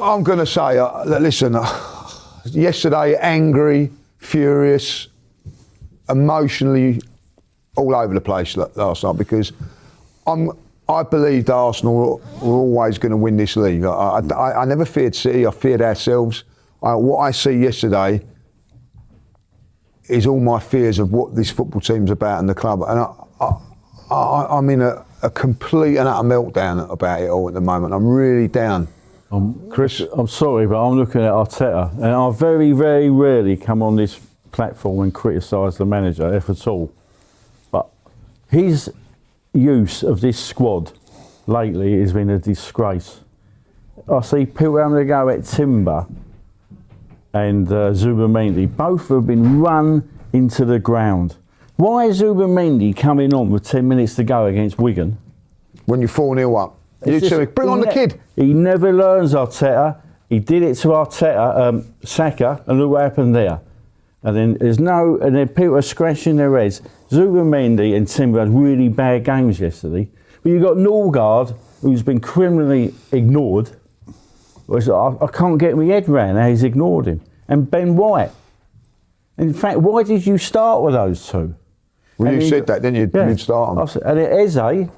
I'm going to say, listen, yesterday, angry, furious, emotionally all over the place last night because I believed Arsenal were always going to win this league. I never feared City, I feared ourselves. What I see yesterday is all my fears of what this football team's about and the club. And I'm in a complete and utter meltdown about it all at the moment. I'm really down. Chris? I'm sorry, but I'm looking at Arteta, and I very, very rarely come on this platform and criticise the manager, if at all. But his use of this squad lately has been a disgrace. I see people having to go at Timber and Zubimendi. Both have been run into the ground. Why is Zubimendi coming on with 10 minutes to go against Wigan? When you're 4-0 up. Bring on the kid. He never learns, Arteta. He did it to Arteta, Saka, and look what happened there. And then and then people are scratching their heads. Zubimendi and Timber had really bad games yesterday. But you've got Norgard, who's been criminally ignored. I can't get my head around how he's ignored him. And Ben White. In fact, why did you start with those two? Well, you said that, didn't you? You'd start them. And Eze,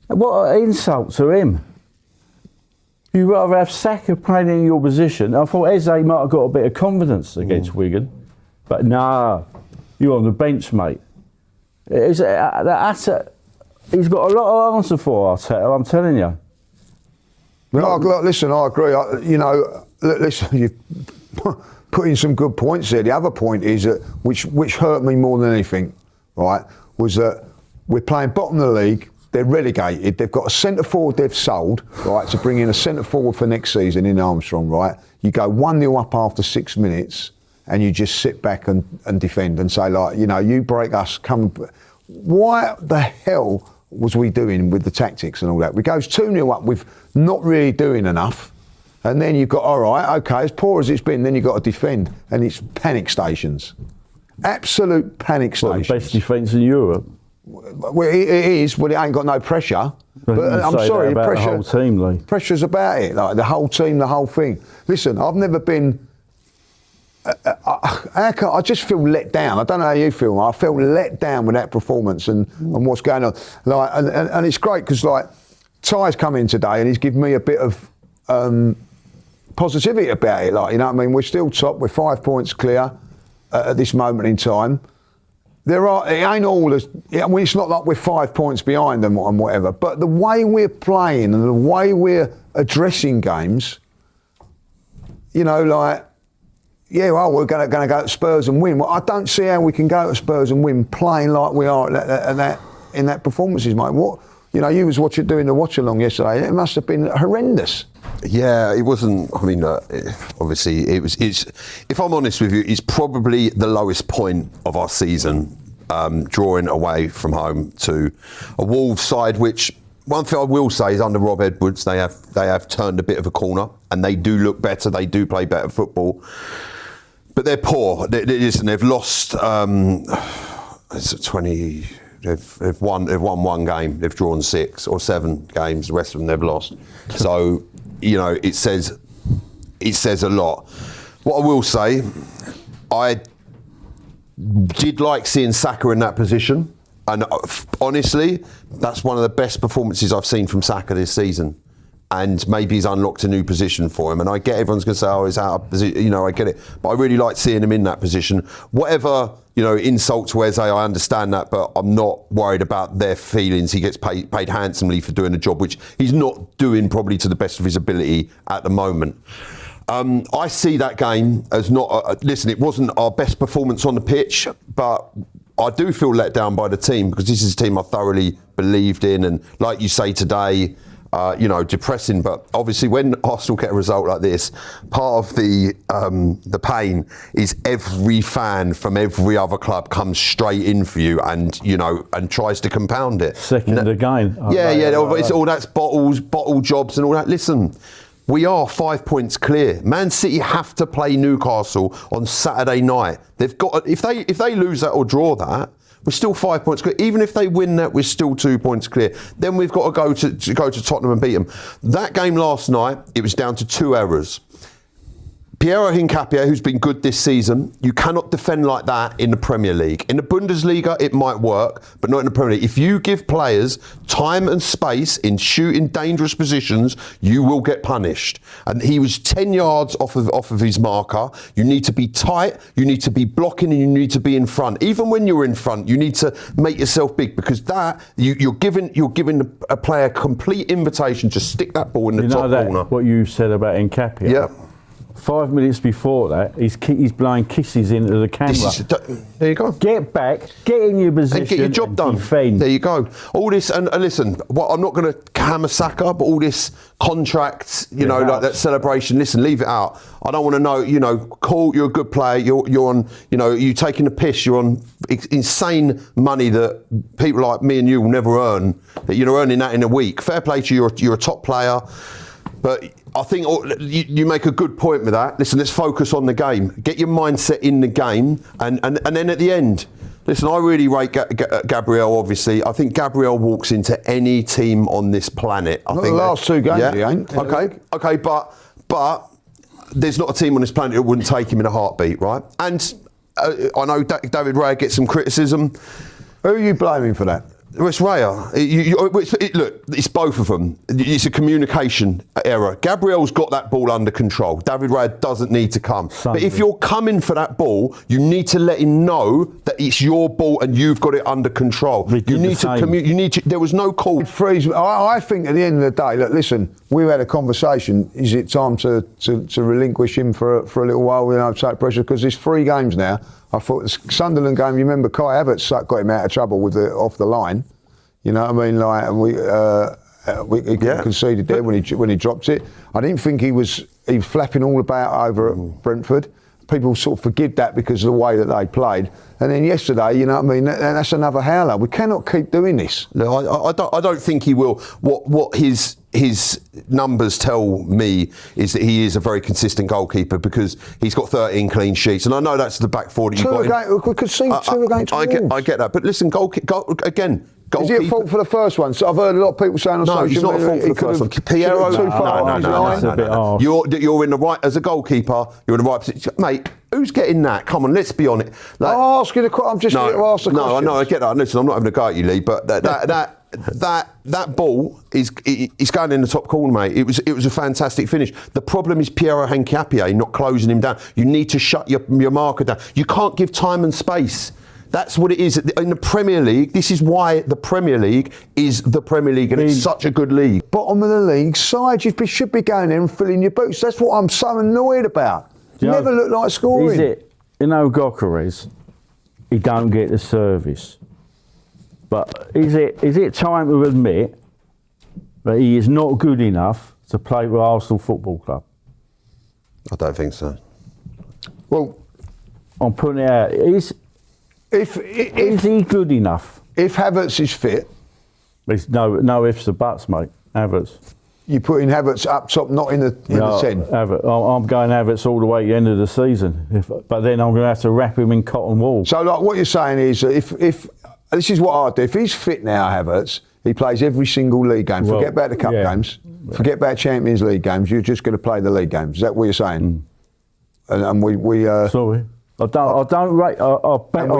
what an insult to him. You'd rather have Saka playing in your position. I thought Eze might have got a bit of confidence against Wigan. But nah, you're on the bench, mate. He's got a lot of answer for Arteta, I'm telling you. Listen, I agree. Listen, you've put in some good points there. The other point is that, which hurt me more than anything, right, was that we're playing bottom of the league. They're relegated. They've got a centre forward they've sold, right, to bring in a centre forward for next season in Armstrong, right? You go 1-0 up after 6 minutes, and you just sit back and defend and say, like, you break us. Why the hell was we doing with the tactics and all that? We goes 2-0 up with not really doing enough, and then you've got, all right, okay, as poor as it's been, then you've got to defend, and it's panic stations. Absolute panic stations. The best defence in Europe. Well, it is. Well, it ain't got no pressure. But I'm sorry, the whole team, Lee. Pressure's about it. Like the whole team, the whole thing. Listen, I've never been. I just feel let down. I don't know how you feel. I felt let down with that performance and what's going on. Like, and it's great because like Ty's come in today and he's given me a bit of positivity about it. Like, you know what I mean? We're still top. We're 5 points clear at this moment in time. It ain't all as, it's not like we're 5 points behind them and whatever, but the way we're playing and the way we're addressing games, we're going to go to Spurs and win. Well, I don't see how we can go to Spurs and win playing like we are in that performances, mate. You was doing the watch along yesterday. It must have been horrendous. Yeah, it wasn't. I mean, obviously, it's. If I'm honest with you, it's probably the lowest point of our season, drawing away from home to a Wolves side. Which one thing I will say is under Rob Edwards, they have turned a bit of a corner, and they do look better. They do play better football, but they're poor. They've lost. It's 20. They've won one game. They've drawn 6 or 7 games. The rest of them they've lost. So, it says a lot. What I will say, I did like seeing Saka in that position, and honestly, that's one of the best performances I've seen from Saka this season. And maybe he's unlocked a new position for him. And I get everyone's going to say, oh, he's out of position. I get it. But I really like seeing him in that position. Whatever, insult to Eze, I understand that, but I'm not worried about their feelings. He gets paid handsomely for doing a job, which he's not doing probably to the best of his ability at the moment. I see that game as not, listen, it wasn't our best performance on the pitch, but I do feel let down by the team because this is a team I thoroughly believed in. And like you say today, depressing, but obviously when Arsenal get a result like this, part of the pain is every fan from every other club comes straight in for you and tries to compound it. Second again. It's all that's bottle jobs and all that. Listen, we are 5 points clear. Man City have to play Newcastle on Saturday night. They've got if they lose that or draw that, We're still 5 points clear. Even if they win that, we're still 2 points clear. Then we've got to go to Tottenham and beat them. That game last night, it was down to 2 errors. Piero Hincapié, who's been good this season, you cannot defend like that in the Premier League. In the Bundesliga, it might work, but not in the Premier League. If you give players time and space in shooting dangerous positions, you will get punished. And he was 10 yards off of his marker. You need to be tight, you need to be blocking, and you need to be in front. Even when you're in front, you need to make yourself big, because that you're giving a player complete invitation to stick that ball in the top corner. What you said about Hincapié? Yeah. 5 minutes before that, he's blowing kisses into the camera. There you go. Get back, get in your position, and get your job done. Defend. There you go. All this, and listen, I'm not going to hammer Saka, but all this contracts, like that celebration. Listen, leave it out. I don't want to know. Cool, you're a good player. You're on. You're taking the piss. You're on insane money that people like me and you will never earn. That you're earning that in a week. Fair play to you. You're a top player, but I think you make a good point with that. Listen, let's focus on the game. Get your mindset in the game, and then at the end, listen, I really rate Gabriel, obviously. I think Gabriel walks into any team on this planet. I think the last 2 games, he ain't. Okay, but there's not a team on this planet that wouldn't take him in a heartbeat, right? And I know David Raya gets some criticism. Who are you blaming for that? It's Raya. Look, it's both of them. It's a communication error. Gabriel's got that ball under control. David Raya doesn't need to come. But if you're coming for that ball, you need to let him know that it's your ball and you've got it under control. You need to communicate. There was no call. I think at the end of the day, look, listen, we've had a conversation. Is it time to relinquish him for a little while? Take pressure, because there's 3 games now. I thought the Sunderland game, you remember Kai Havertz got him out of trouble with off the line. You know what I mean? Like he conceded there when he dropped it. I didn't think he was flapping all about over at Brentford. People sort of forgive that because of the way that they played. And then yesterday, you know what I mean? That's another howler. We cannot keep doing this. No, I don't think he will. What his numbers tell me is that he is a very consistent goalkeeper, because he's got 13 clean sheets, and I know that's the back 4 that you got. We could see 2 against Wolves. I get that, but listen, goalkeeper. Is he at fault for the first one? So I've heard a lot of people saying on social media. No, he's not at fault for the first one. Piero, no. You're in the right, as a goalkeeper, you're in the right position. Mate, who's getting that? Come on, let's be on it. I'm just here to ask the question. No, I get that. Listen, I'm not having a go at you, Lee, but that ball is going in the top corner, mate. It was a fantastic finish. The problem is Piero Hincapié not closing him down. You need to shut your marker down. You can't give time and space. That's what it is. In the Premier League, this is why the Premier League is the Premier League, and it's such a good league. Bottom of the league side, you should be going there and filling your boots. That's what I'm so annoyed about. Never look like scoring. Is it, Goalkeeper, he don't get the service. But is it time to admit that he is not good enough to play for Arsenal Football Club? I don't think so. Well, I'm putting it out. Is he good enough? If Havertz is fit, there's no ifs or buts, mate. Havertz. You put in Havertz up top, not in the 10. I'm going Havertz all the way to the end of the season, but then I'm going to have to wrap him in cotton wool. So, like, what you're saying is, that if this is what I'd do. If he's fit now, Havertz, he plays every single league game. Forget about the cup games. Forget about Champions League games. You're just going to play the league games. Is that what you're saying? And we. Sorry. I've bent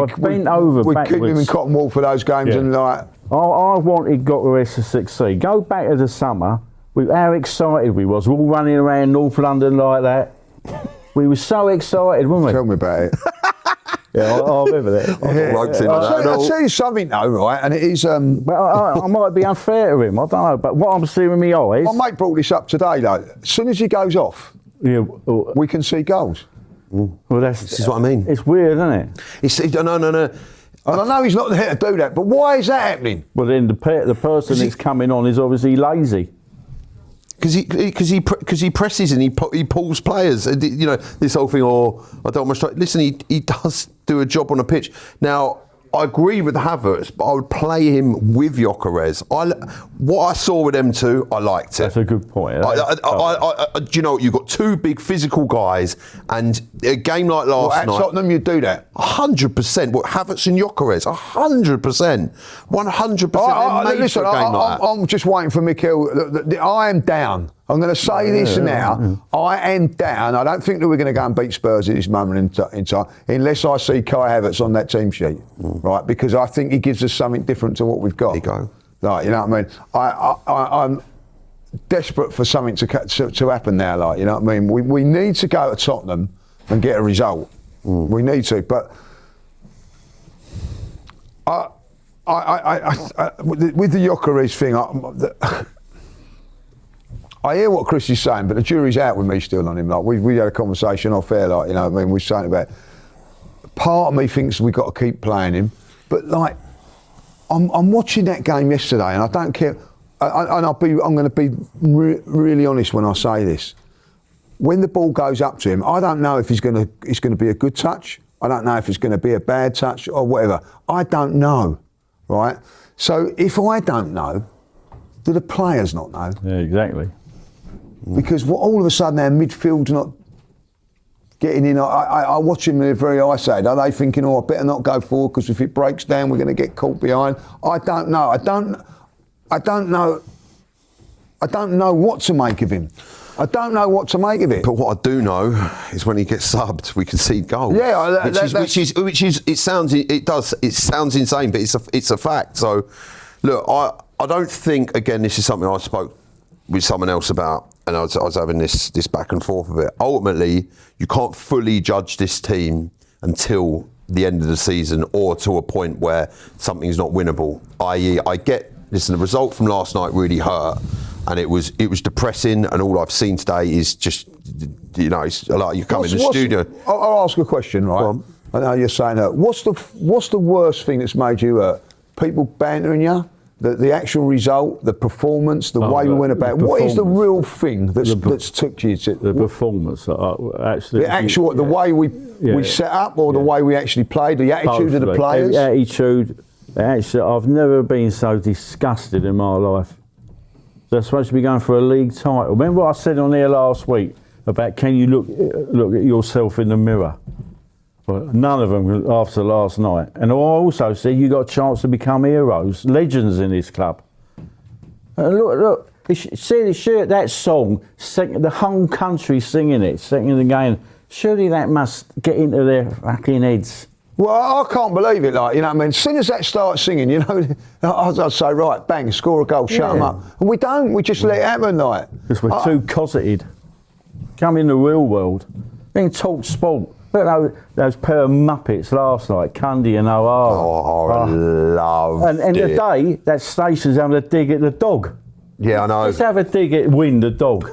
over we backwards. keep him in cotton wool for those games, and like. I wanted Goalkeeper to succeed. Go back to the summer. How excited we was. We were all running around North London like that. We were so excited, weren't we? Tell me about it. I remember that. I'll tell you something though, right? And it is. But I might be unfair to him. I don't know. But what I'm seeing with my eyes. My mate brought this up today, though. As soon as he goes off, we can see goals. Well, this is what I mean. It's weird, isn't it? No. And I know he's not there to do that, but why is that happening? Well, then the person that's coming on is obviously lazy. Because he presses and he pulls players. This whole thing. I don't want to strike. Listen, he does do a job on a pitch. Now, I agree with Havertz, but I would play him with Gyökeres. What I saw with them two, I liked it. That's a good point. Do you know what? You've got two big physical guys, and a game like last night. At Tottenham, you do that. 100%. What, Havertz and Gyökeres? 100%. 100%. Listen, I'm just waiting for Mikel. I am down. I'm going to say this now. I am down. I don't think that we're going to go and beat Spurs at this moment in time, unless I see Kai Havertz on that team sheet, right? Because I think he gives us something different to what we've got. There you go. Like, you know what I mean? I'm desperate for something to happen now. Like, you know what I mean? We need to go to Tottenham and get a result. We need to, but with the Gyökeres thing, I hear what Chris is saying, but the jury's out with me still on him. Like, we had a conversation off air, like, you know what I mean? We're saying about, part of me thinks we've got to keep playing him, but like, I'm watching that game yesterday, and I don't care, and I'm going to be really honest when I say this. When the ball goes up to him, I don't know if it's going to be a good touch. I don't know if it's going to be a bad touch or whatever. I don't know, right? So if I don't know, do the players not know? Yeah, exactly. Because all of a sudden our midfield's not getting in. I watch them, they're very isolated. Are they thinking, I better not go forward because if it breaks down, we're going to get caught behind? I don't know. I don't know what to make of him. I don't know what to make of it. But what I do know is when he gets subbed, we concede goals. Yeah, it sounds insane, but it's a fact. So, look, I don't think, again, this is something I spoke with someone else about, and I was having this back and forth of it. Ultimately, you can't fully judge this team until the end of the season or to a point where something's not winnable. I.e., listen, the result from last night really hurt, and it was depressing, and all I've seen today is just, you know, it's like you come in the studio. I'll ask a question, right? I know you're saying that. What's the worst thing that's made you hurt? People bantering you? The actual result, the performance, the way we went about. What is the real thing that's took you to the performance? Actually, the way we set up, or the way we actually played, the attitude of the players. The attitude. Actually, I've never been so disgusted in my life. They're supposed to be going for a league title. Remember what I said on here last week about can you look at yourself in the mirror? Well, none of them after last night. And I also said you got a chance to become heroes, legends in this club. Look, see that song, the whole country singing it again. Surely that must get into their fucking heads. Well, I can't believe it, like, you know what I mean? As soon as that starts singing, you know, I'd say, right, bang, score a goal, shut them up. And we don't, we just let it happen, like. Because we're too cosseted. Come in the real world. Being taught sport. Look at those pair of muppets last night, Cundy and O'Hara. Oh, I loved and it. today, that station's having a dig at the dog. Yeah, I know. Let's have a dig at Win, the dog.